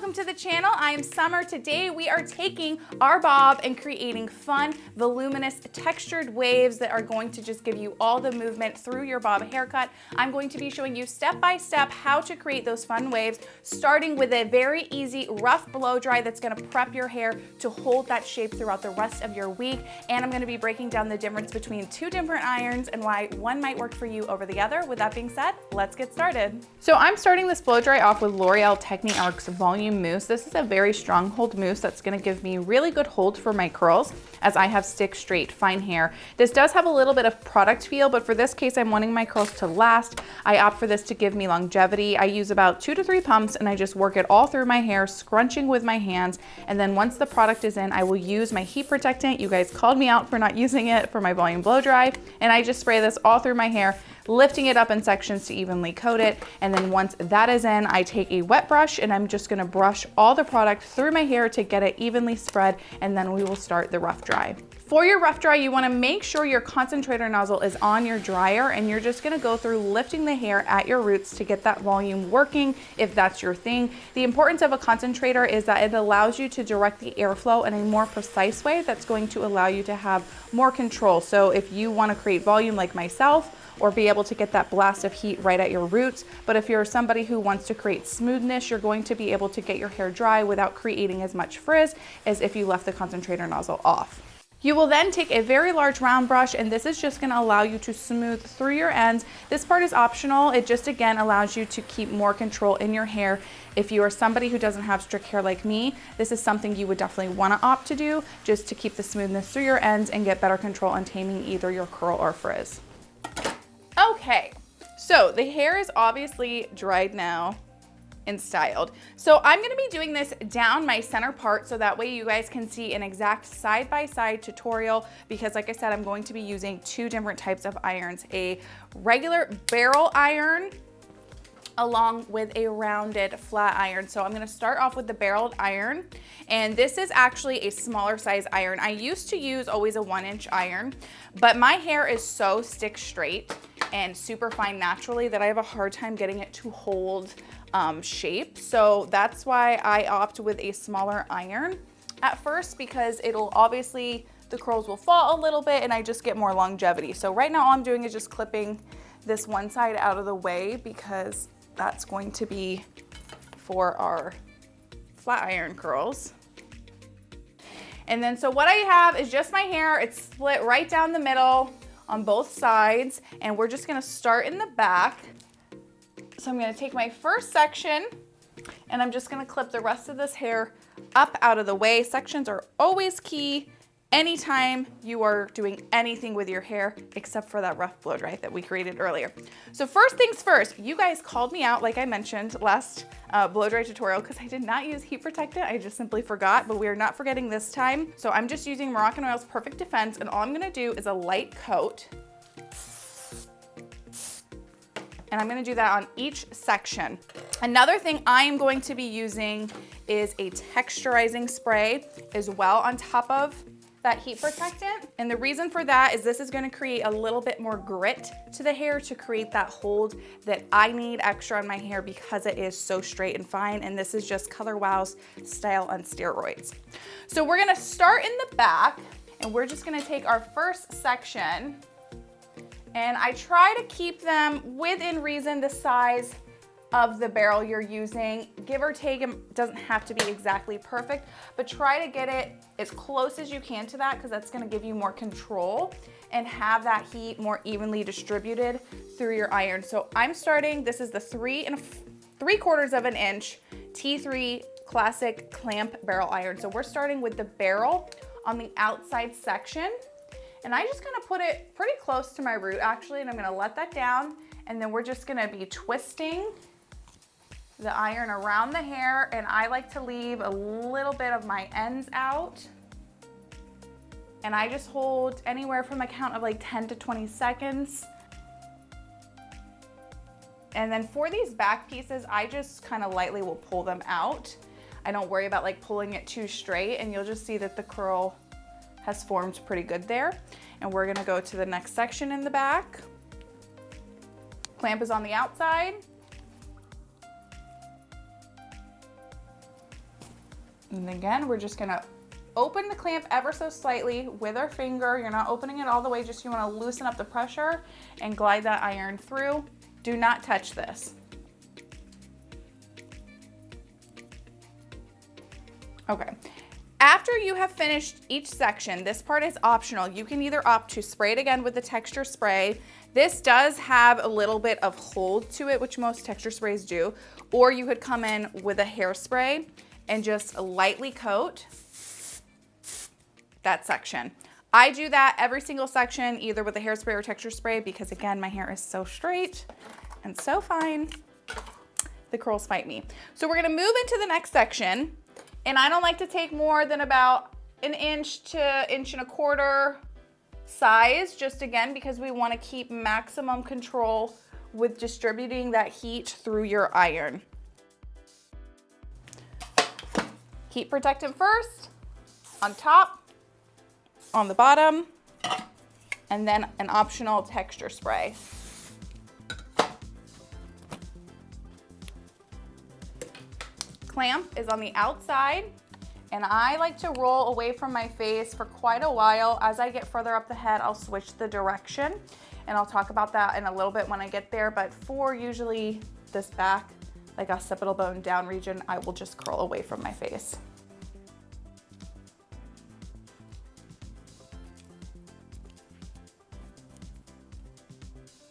welcome to the channel. I am Summer. Today we are taking our bob and creating fun, voluminous, textured waves that are going to just give you all the movement through your bob haircut. I'm going to be showing you step by step how to create those fun waves, starting with a very easy rough blow dry that's going to prep your hair to hold that shape throughout the rest of your week. And I'm going to be breaking down the difference between two different irons and why one might work for you over the other. With that being said, let's get started. So I'm starting this blow dry off with L'Oreal Technique Arc's Volume Mousse. This is a very strong hold mousse that's going to give me really good hold for my curls as I have stick straight fine hair. This does have a little bit of product feel, but for this case I'm wanting my curls to last. I opt for this to give me longevity. I use about 2 to 3 pumps and I just work it all through my hair, scrunching with my hands, and then once the product is in, I will use my heat protectant. You guys called me out for not using it for my volume blow dry, and I just spray this all through my hair, lifting it up in sections to evenly coat it. And then once that is in, I take a wet brush and I'm just gonna brush all the product through my hair to get it evenly spread, and then we will start the rough dry. For your rough dry, you wanna make sure your concentrator nozzle is on your dryer, and you're just gonna go through lifting the hair at your roots to get that volume working if that's your thing. The importance of a concentrator is that it allows you to direct the airflow in a more precise way that's going to allow you to have more control. So if you wanna create volume like myself, or be able to get that blast of heat right at your roots. But if you're somebody who wants to create smoothness, you're going to be able to get your hair dry without creating as much frizz as if you left the concentrator nozzle off. You will then take a very large round brush, and this is just gonna allow you to smooth through your ends. This part is optional. It just, again, allows you to keep more control in your hair. If you are somebody who doesn't have strict hair like me, this is something you would definitely wanna opt to do, just to keep the smoothness through your ends and get better control on taming either your curl or frizz. Okay, so the hair is obviously dried now and styled. So I'm gonna be doing this down my center part so that way you guys can see an exact side-by-side tutorial, because like I said, I'm going to be using two different types of irons, a regular barrel iron along with a rounded flat iron. So I'm gonna start off with the barreled iron, and this is actually a smaller size iron. I used to use always a 1-inch iron, but my hair is so stick straight and super fine naturally that I have a hard time getting it to hold shape. So that's why I opt with a smaller iron at first, because it'll obviously, the curls will fall a little bit and I just get more longevity. So right now all I'm doing is just clipping this one side out of the way, because that's going to be for our flat iron curls. And then so what I have is just my hair. It's split right down the middle on both sides, and we're just gonna start in the back. So I'm gonna take my first section and I'm just gonna clip the rest of this hair up out of the way. Sections are always key anytime you are doing anything with your hair, except for that rough blow dry that we created earlier. So first things first, you guys called me out, like I mentioned last blow dry tutorial, because I did not use heat protectant. I just simply forgot, but we are not forgetting this time. So I'm just using Moroccanoil's Perfect Defense, and all I'm gonna do is a light coat. And I'm gonna do that on each section. Another thing I am going to be using is a texturizing spray as well on top of that heat protectant. And the reason for that is this is gonna create a little bit more grit to the hair to create that hold that I need extra on my hair because it is so straight and fine. And this is just Color Wow's style on steroids. So we're gonna start in the back, and we're just gonna take our first section, and I try to keep them within reason the size of the barrel you're using. Give or take, it doesn't have to be exactly perfect, but try to get it as close as you can to that, because that's gonna give you more control and have that heat more evenly distributed through your iron. So I'm starting, this is the 3 3/4 of an inch T3 classic clamp barrel iron. So we're starting with the barrel on the outside section, and I just gonna put it pretty close to my root actually, and I'm gonna let that down, and then we're just gonna be twisting the iron around the hair, and I like to leave a little bit of my ends out. And I just hold anywhere from a count of like 10 to 20 seconds. And then for these back pieces, I just kind of lightly will pull them out. I don't worry about like pulling it too straight, and you'll just see that the curl has formed pretty good there. And we're gonna go to the next section in the back. Clamp is on the outside. And again, we're just gonna open the clamp ever so slightly with our finger. You're not opening it all the way, just you wanna loosen up the pressure and glide that iron through. Do not touch this. Okay. After you have finished each section, this part is optional. You can either opt to spray it again with the texture spray. This does have a little bit of hold to it, which most texture sprays do, or you could come in with a hairspray and just lightly coat that section. I do that every single section, either with a hairspray or texture spray, because again, my hair is so straight and so fine, the curls fight me. So we're gonna move into the next section, and I don't like to take more than about an inch to inch and a quarter size, just again, because we wanna keep maximum control with distributing that heat through your iron. Heat protectant first, on top, on the bottom, and then an optional texture spray. Clamp is on the outside, and I like to roll away from my face for quite a while. As I get further up the head, I'll switch the direction, and I'll talk about that in a little bit when I get there, but for usually this back, like occipital bone down region, I will just curl away from my face.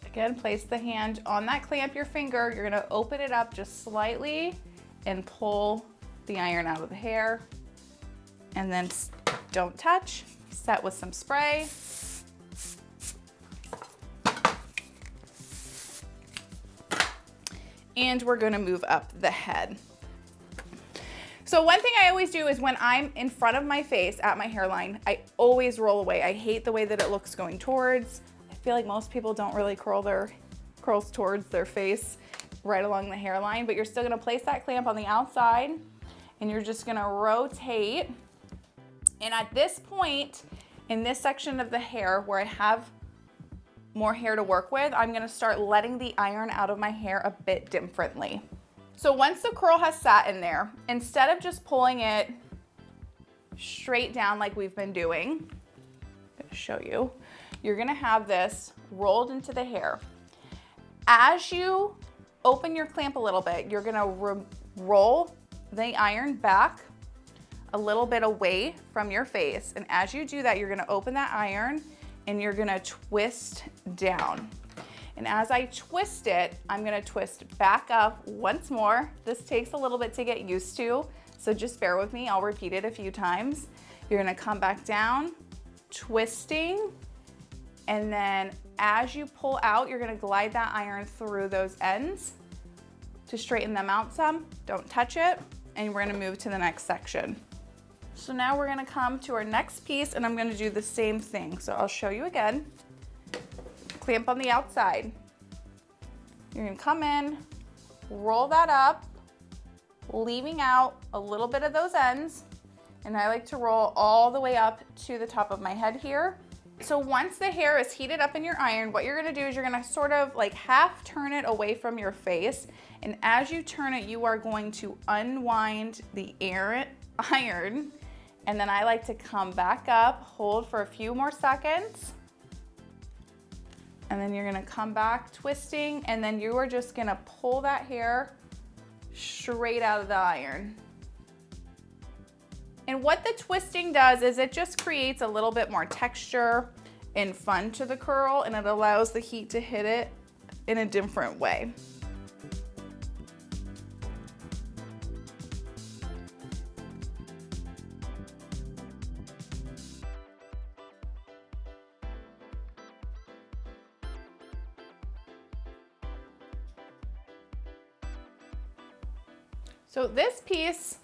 Again, place the hand on that clamp, your finger. You're gonna open it up just slightly and pull the iron out of the hair. And then don't touch, set with some spray. And we're gonna move up the head. So one thing I always do is when I'm in front of my face at my hairline, I always roll away. I hate the way that it looks going towards. I feel like most people don't really curl their curls towards their face right along the hairline, but you're still gonna place that clamp on the outside, and you're just gonna rotate. And at this point, in this section of the hair where I have more hair to work with, I'm gonna start letting the iron out of my hair a bit differently. So once the curl has sat in there, instead of just pulling it straight down like we've been doing, I'm gonna show you, you're gonna have this rolled into the hair. As you open your clamp a little bit, you're gonna roll the iron back a little bit away from your face. And as you do that, you're gonna open that iron and you're gonna twist down. And as I twist it, I'm gonna twist back up once more. This takes a little bit to get used to, so just bear with me. I'll repeat it a few times. You're gonna come back down, twisting, and then as you pull out, you're gonna glide that iron through those ends to straighten them out some. Don't touch it, and we're gonna move to the next section. So now we're gonna come to our next piece, and I'm gonna do the same thing. So I'll show you again. Clamp on the outside. You're gonna come in, roll that up, leaving out a little bit of those ends, and I like to roll all the way up to the top of my head here. So once the hair is heated up in your iron, what you're gonna do is you're gonna sort of like half turn it away from your face, and as you turn it, you are going to unwind the iron, and then I like to come back up, hold for a few more seconds, and then you're gonna come back twisting, and then you are just gonna pull that hair straight out of the iron. And what the twisting does is it just creates a little bit more texture and fun to the curl, and it allows the heat to hit it in a different way. So this piece,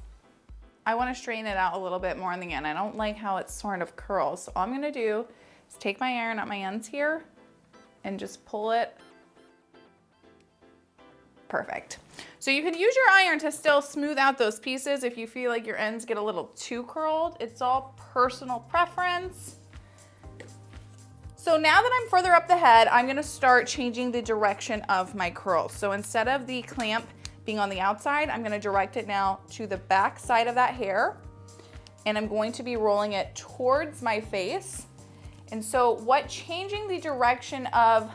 I want to straighten it out a little bit more in the end. I don't like how it sort of curls. So all I'm going to do is take my iron at my ends here and just pull it. Perfect. So you can use your iron to still smooth out those pieces if you feel like your ends get a little too curled. It's all personal preference. So now that I'm further up the head, I'm going to start changing the direction of my curls. So instead of the clamp being on the outside, I'm going to direct it now to the back side of that hair. and I'm going to be rolling it towards my face. And so what changing the direction of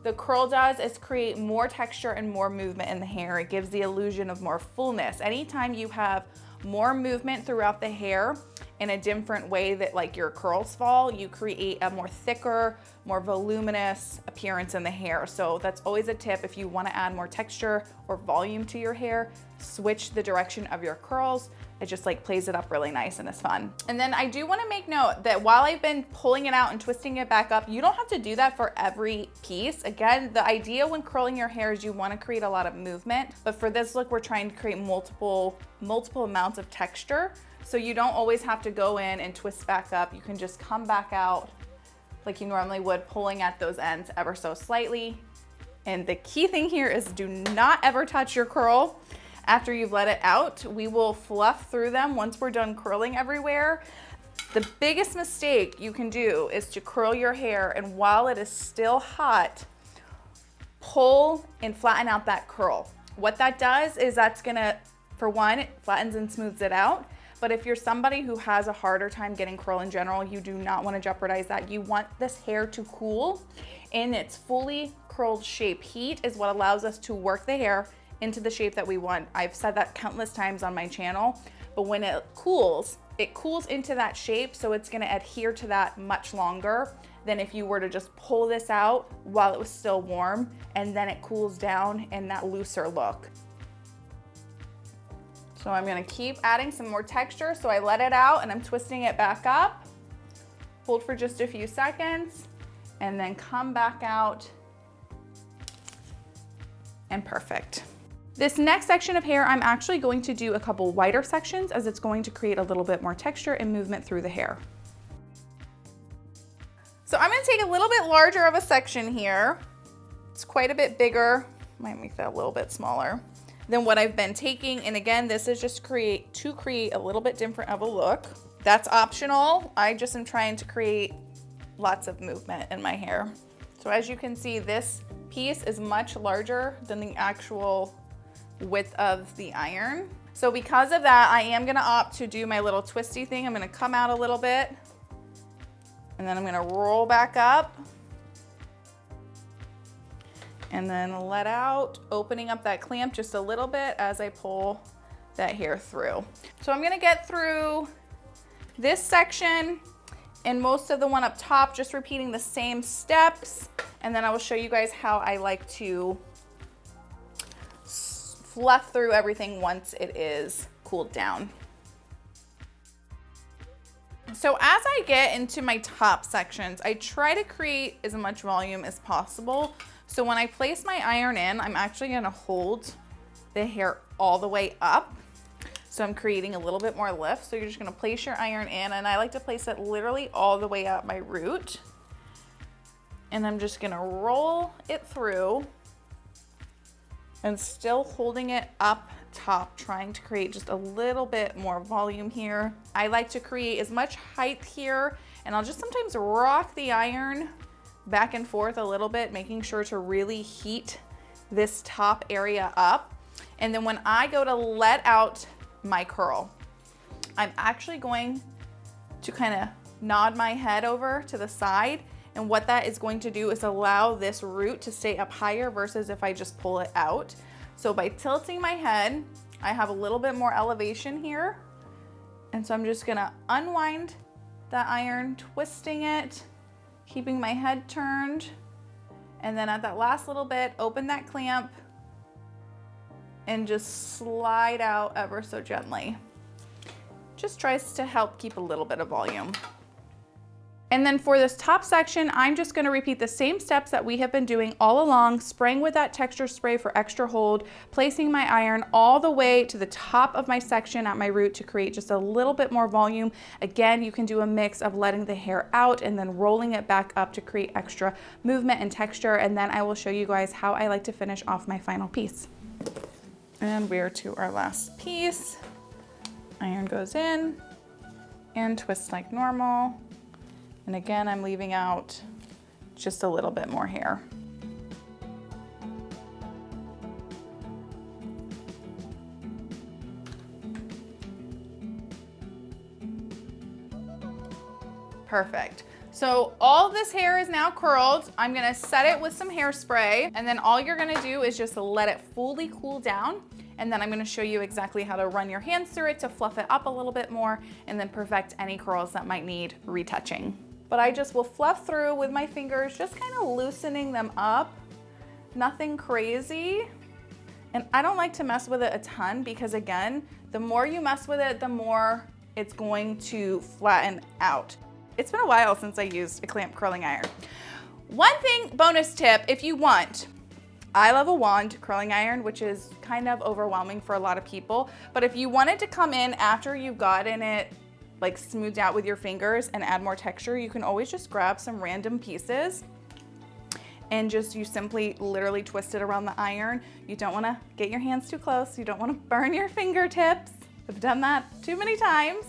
the curl does is create more texture and more movement in the hair. It gives the illusion of more fullness. Anytime you have more movement throughout the hair in a different way that like your curls fall, you create a more thicker, more voluminous appearance in the hair. So that's always a tip. If you want to add more texture or volume to your hair, switch the direction of your curls. It just like plays it up really nice and is fun. And then I do want to make note that while I've been pulling it out and twisting it back up, you don't have to do that for every piece. Again, the idea when curling your hair is you want to create a lot of movement, but for this look, we're trying to create multiple amounts of texture. So you don't always have to go in and twist back up. You can just come back out like you normally would, pulling at those ends ever so slightly. And the key thing here is do not ever touch your curl after you've let it out. We will fluff through them once we're done curling everywhere. The biggest mistake you can do is to curl your hair, and while it is still hot, pull and flatten out that curl. What that does is that's gonna, for one, it flattens and smooths it out. But if you're somebody who has a harder time getting curl in general, you do not want to jeopardize that. You want this hair to cool in its fully curled shape. Heat is what allows us to work the hair into the shape that we want. I've said that countless times on my channel, but when it cools into that shape, so it's gonna adhere to that much longer than if you were to just pull this out while it was still warm and then it cools down in that looser look. So I'm gonna keep adding some more texture. So I let it out and I'm twisting it back up, hold for just a few seconds, and then come back out, and perfect. This next section of hair, I'm actually going to do a couple wider sections as it's going to create a little bit more texture and movement through the hair. So I'm gonna take a little bit larger of a section here. It's quite a bit bigger. Might make that a little bit smaller than what I've been taking. And again, this is just to create a little bit different of a look. That's optional. I just am trying to create lots of movement in my hair. So as you can see, this piece is much larger than the actual width of the iron. So because of that, I am gonna opt to do my little twisty thing. I'm gonna come out a little bit, and then I'm gonna roll back up, and then let out, opening up that clamp just a little bit as I pull that hair through. So I'm gonna get through this section and most of the one up top, just repeating the same steps, and then I will show you guys how I like to fluff through everything once it is cooled down. So as I get into my top sections, I try to create as much volume as possible. So when I place my iron in, I'm actually gonna hold the hair all the way up. So I'm creating a little bit more lift. So you're just gonna place your iron in, and I like to place it literally all the way up my root. And I'm just gonna roll it through and still holding it up top, trying to create just a little bit more volume here. I like to create as much height here, and I'll just sometimes rock the iron back and forth a little bit, making sure to really heat this top area up. And then when I go to let out my curl, I'm actually going to kind of nod my head over to the side. And what that is going to do is allow this root to stay up higher versus if I just pull it out. So by tilting my head, I have a little bit more elevation here. And so I'm just gonna unwind that iron, twisting it, keeping my head turned. And then at that last little bit, open that clamp and just slide out ever so gently. Just tries to help keep a little bit of volume. And then for this top section, I'm just gonna repeat the same steps that we have been doing all along, spraying with that texture spray for extra hold, placing my iron all the way to the top of my section at my root to create just a little bit more volume. Again, you can do a mix of letting the hair out and then rolling it back up to create extra movement and texture. And then I will show you guys how I like to finish off my final piece. And we're to our last piece. Iron goes in and twist like normal. And again, I'm leaving out just a little bit more hair. Perfect. So all this hair is now curled. I'm gonna set it with some hairspray, and then all you're gonna do is just let it fully cool down. And then I'm gonna show you exactly how to run your hands through it to fluff it up a little bit more and then perfect any curls that might need retouching. But I just will fluff through with my fingers, just kind of loosening them up. Nothing crazy. And I don't like to mess with it a ton because again, the more you mess with it, the more it's going to flatten out. It's been a while since I used a clamp curling iron. One thing, bonus tip, if you want, I love a wand curling iron, which is kind of overwhelming for a lot of people. But if you wanted to come in after you've gotten it like smoothed out with your fingers and add more texture, you can always just grab some random pieces and you simply literally twist it around the iron. You don't wanna get your hands too close. You don't wanna burn your fingertips. I've done that too many times.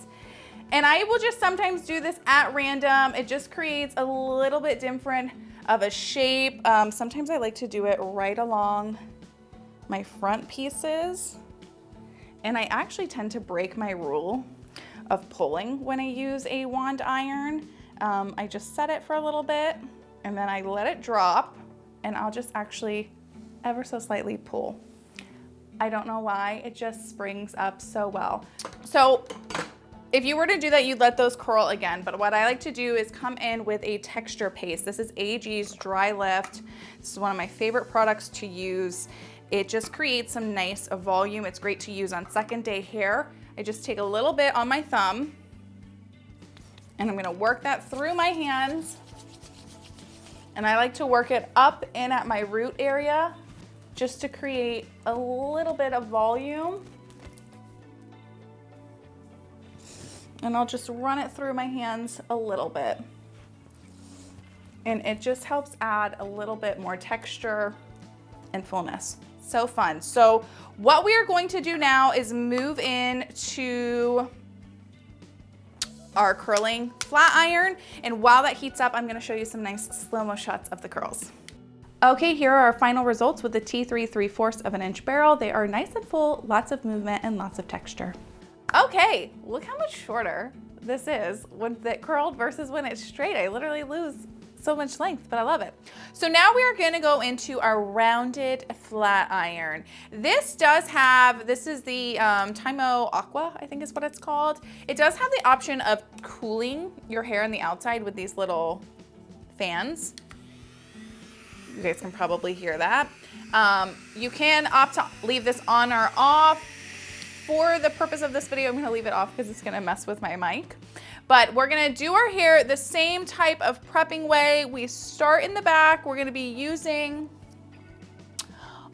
And I will just sometimes do this at random. It just creates a little bit different of a shape. Sometimes I like to do it right along my front pieces. And I actually tend to break my rule of pulling when I use a wand iron. I just set it for a little bit and then I let it drop and I'll just actually ever so slightly pull. I don't know why, it just springs up so well. So if you were to do that, you'd let those curl again, but what I like to do is come in with a texture paste. This is AG's Dry Lift. This is one of my favorite products to use. It just creates some nice volume. It's great to use on second day hair. I just take a little bit on my thumb and I'm gonna work that through my hands. And I like to work it up in at my root area just to create a little bit of volume. And I'll just run it through my hands a little bit. And it just helps add a little bit more texture and fullness. So fun. So what we are going to do now is move into our curling flat iron. And while that heats up, I'm gonna show you some nice slow-mo shots of the curls. Okay, here are our final results with the T3 3/4 of an inch barrel. They are nice and full, lots of movement and lots of texture. Okay, look how much shorter this is when it curled versus when it's straight. I literally lose so much length, but I love it. So now we are gonna go into our rounded flat iron. This is the Tymo Aqua, I think is what it's called. It does have the option of cooling your hair on the outside with these little fans. You guys can probably hear that. You can opt to leave this on or off. For the purpose of this video, I'm gonna leave it off because it's gonna mess with my mic. But we're gonna do our hair the same type of prepping way. We start in the back. We're gonna be using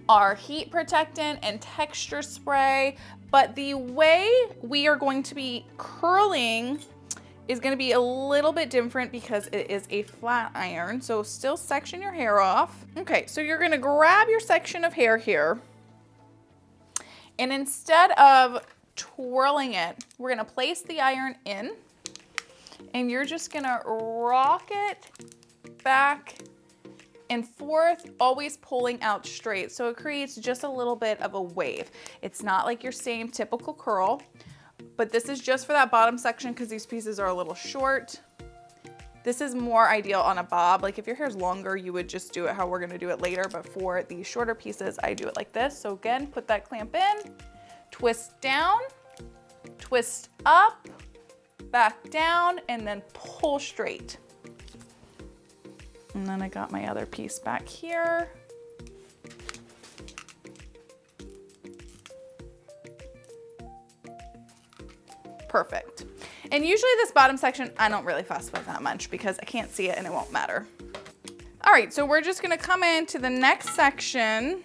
our heat protectant and texture spray. But the way we are going to be curling is gonna be a little bit different because it is a flat iron. So still section your hair off. Okay, so you're gonna grab your section of hair here. And instead of twirling it, we're gonna place the iron in and you're just gonna rock it back and forth, always pulling out straight. So it creates just a little bit of a wave. It's not like your same typical curl, but this is just for that bottom section because these pieces are a little short. This is more ideal on a bob. Like if your hair's longer, you would just do it how we're gonna do it later, but for these shorter pieces, I do it like this. So again, put that clamp in, twist down, twist up, back down, and then pull straight. And then I got my other piece back here. Perfect. And usually this bottom section, I don't really fuss with that much because I can't see it and it won't matter. All right, so we're just gonna come into the next section.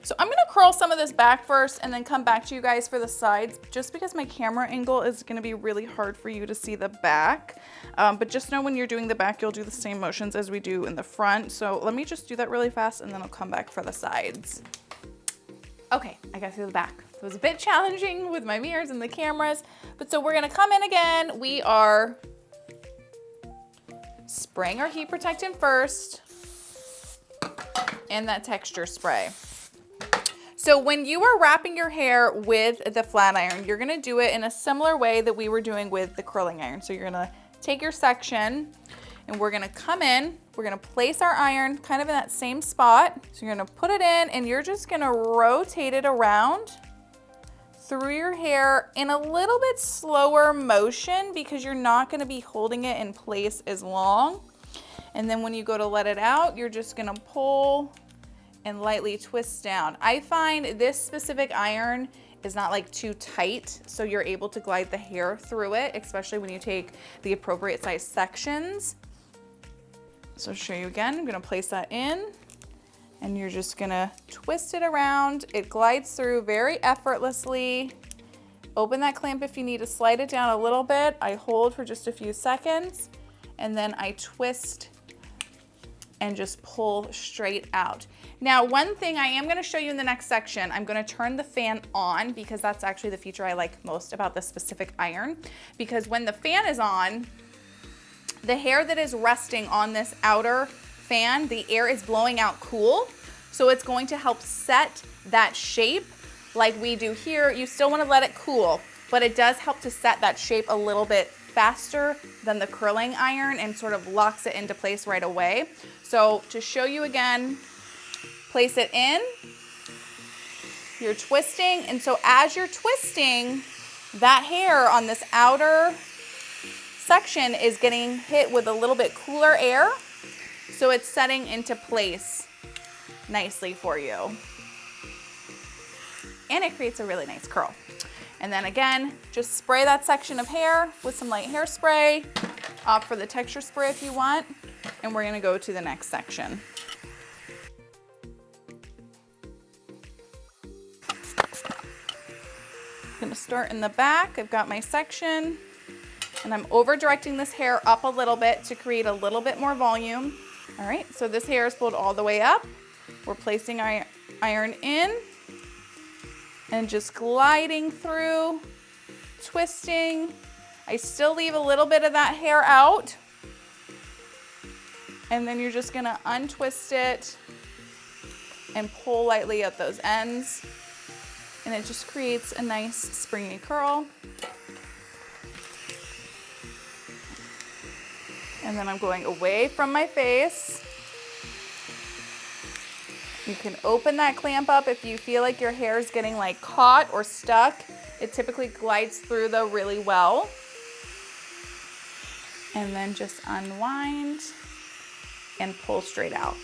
So I'm gonna curl some of this back first and then come back to you guys for the sides, just because my camera angle is gonna be really hard for you to see the back. But just know when you're doing the back, you'll do the same motions as we do in the front. So let me just do that really fast and then I'll come back for the sides. Okay, I got through the back. It was a bit challenging with my mirrors and the cameras, but so we're gonna come in again. We are spraying our heat protectant first and that texture spray. So when you are wrapping your hair with the flat iron, you're gonna do it in a similar way that we were doing with the curling iron. So you're gonna take your section and we're gonna come in, we're gonna place our iron kind of in that same spot. So you're gonna put it in and you're just gonna rotate it around through your hair in a little bit slower motion because you're not gonna be holding it in place as long. And then when you go to let it out, you're just gonna pull and lightly twist down. I find this specific iron is not like too tight, so you're able to glide the hair through it, especially when you take the appropriate size sections. So I'll show you again, I'm gonna place that in and you're just gonna twist it around. It glides through very effortlessly. Open that clamp if you need to slide it down a little bit. I hold for just a few seconds and then I twist and just pull straight out. Now, one thing I am gonna show you in the next section, I'm gonna turn the fan on because that's actually the feature I like most about this specific iron. Because when the fan is on, the hair that is resting on this outer fan, the air is blowing out cool. So it's going to help set that shape like we do here. You still wanna let it cool, but it does help to set that shape a little bit faster than the curling iron and sort of locks it into place right away. So to show you again, place it in, you're twisting, and so as you're twisting, that hair on this outer section is getting hit with a little bit cooler air, so it's setting into place nicely for you. And it creates a really nice curl. And then again, just spray that section of hair with some light hairspray. Opt for the texture spray if you want. And we're gonna go to the next section. I'm gonna start in the back. I've got my section and I'm over directing this hair up a little bit to create a little bit more volume. All right, so this hair is pulled all the way up. We're placing our iron in and just gliding through, twisting. I still leave a little bit of that hair out. And then you're just gonna untwist it and pull lightly at those ends. And it just creates a nice springy curl. And then I'm going away from my face. You can open that clamp up if you feel like your hair is getting like caught or stuck. It typically glides through though really well. And then just unwind and pull straight out.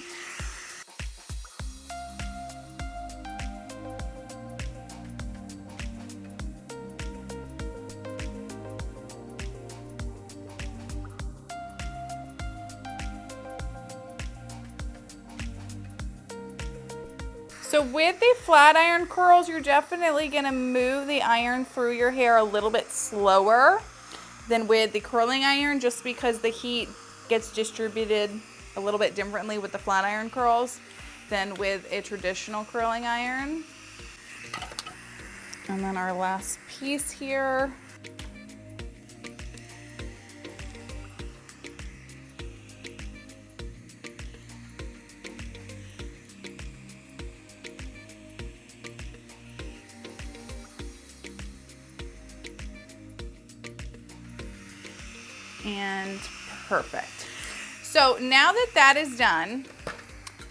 So with the flat iron curls, you're definitely gonna move the iron through your hair a little bit slower than with the curling iron, just because the heat gets distributed a little bit differently with the flat iron curls than with a traditional curling iron. And then our last piece here. And perfect. So now that that is done,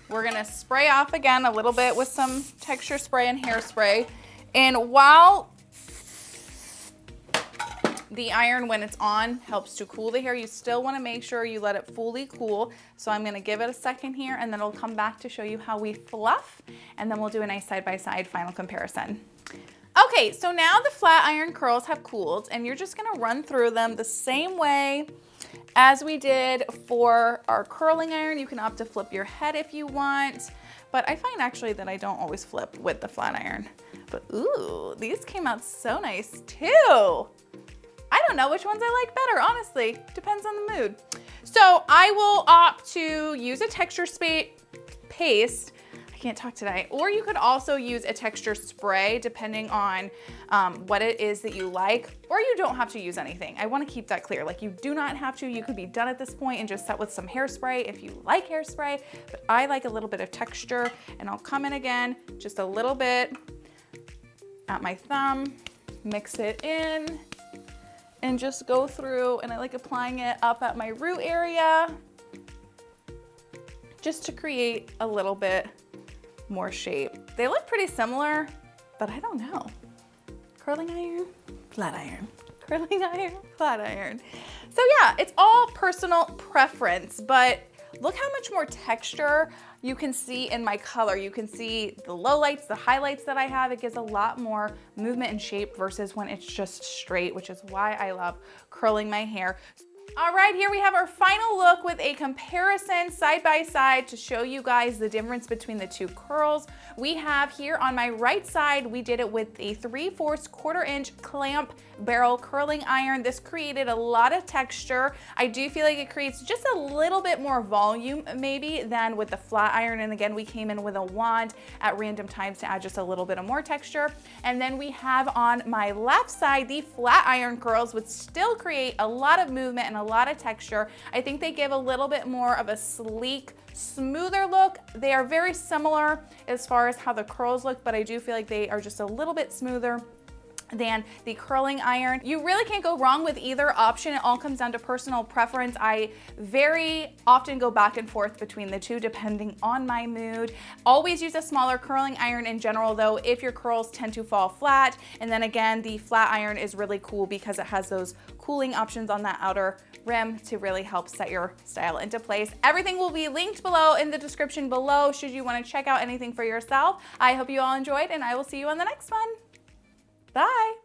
we're gonna spray off again a little bit with some texture spray and hairspray. And while the iron, when it's on, helps to cool the hair, you still wanna make sure you let it fully cool. So I'm gonna give it a second here and then I'll come back to show you how we fluff, and then we'll do a nice side-by-side final comparison. Okay, so now the flat iron curls have cooled and you're just gonna run through them the same way as we did for our curling iron. You can opt to flip your head if you want, but I find actually that I don't always flip with the flat iron. But ooh, these came out so nice too. I don't know which ones I like better, honestly. Depends on the mood. So I will opt to use a texture paste. I can't talk today. Or you could also use a texture spray depending on what it is that you like, or you don't have to use anything. I wanna keep that clear. Like, you do not have to. You could be done at this point and just set with some hairspray if you like hairspray, but I like a little bit of texture, and I'll come in again, just a little bit at my thumb, mix it in, and just go through, and I like applying it up at my root area just to create a little bit more shape. They look pretty similar, but I don't know. Curling iron, flat iron, curling iron, flat iron. So yeah, it's all personal preference, but look how much more texture you can see in my color. You can see the lowlights, the highlights that I have. It gives a lot more movement and shape versus when it's just straight, which is why I love curling my hair. All right, here we have our final look with a comparison side by side to show you guys the difference between the two curls. We have here on my right side, we did it with a 3/4 1/4-inch clamp barrel curling iron. This created a lot of texture. I do feel like it creates just a little bit more volume maybe than with the flat iron. And again, we came in with a wand at random times to add just a little bit of more texture. And then we have on my left side, the flat iron curls, which still create a lot of movement and a lot of texture. I think they give a little bit more of a sleek, smoother look. They are very similar as far as how the curls look, but I do feel like they are just a little bit smoother than the curling iron. You really can't go wrong with either option. It all comes down to personal preference. I very often go back and forth between the two depending on my mood. Always use a smaller curling iron in general though if your curls tend to fall flat. And then again, the flat iron is really cool because it has those cooling options on that outer rim to really help set your style into place. Everything will be linked below in the description below should you want to check out anything for yourself. I hope you all enjoyed, and I will see you on the next one. Bye.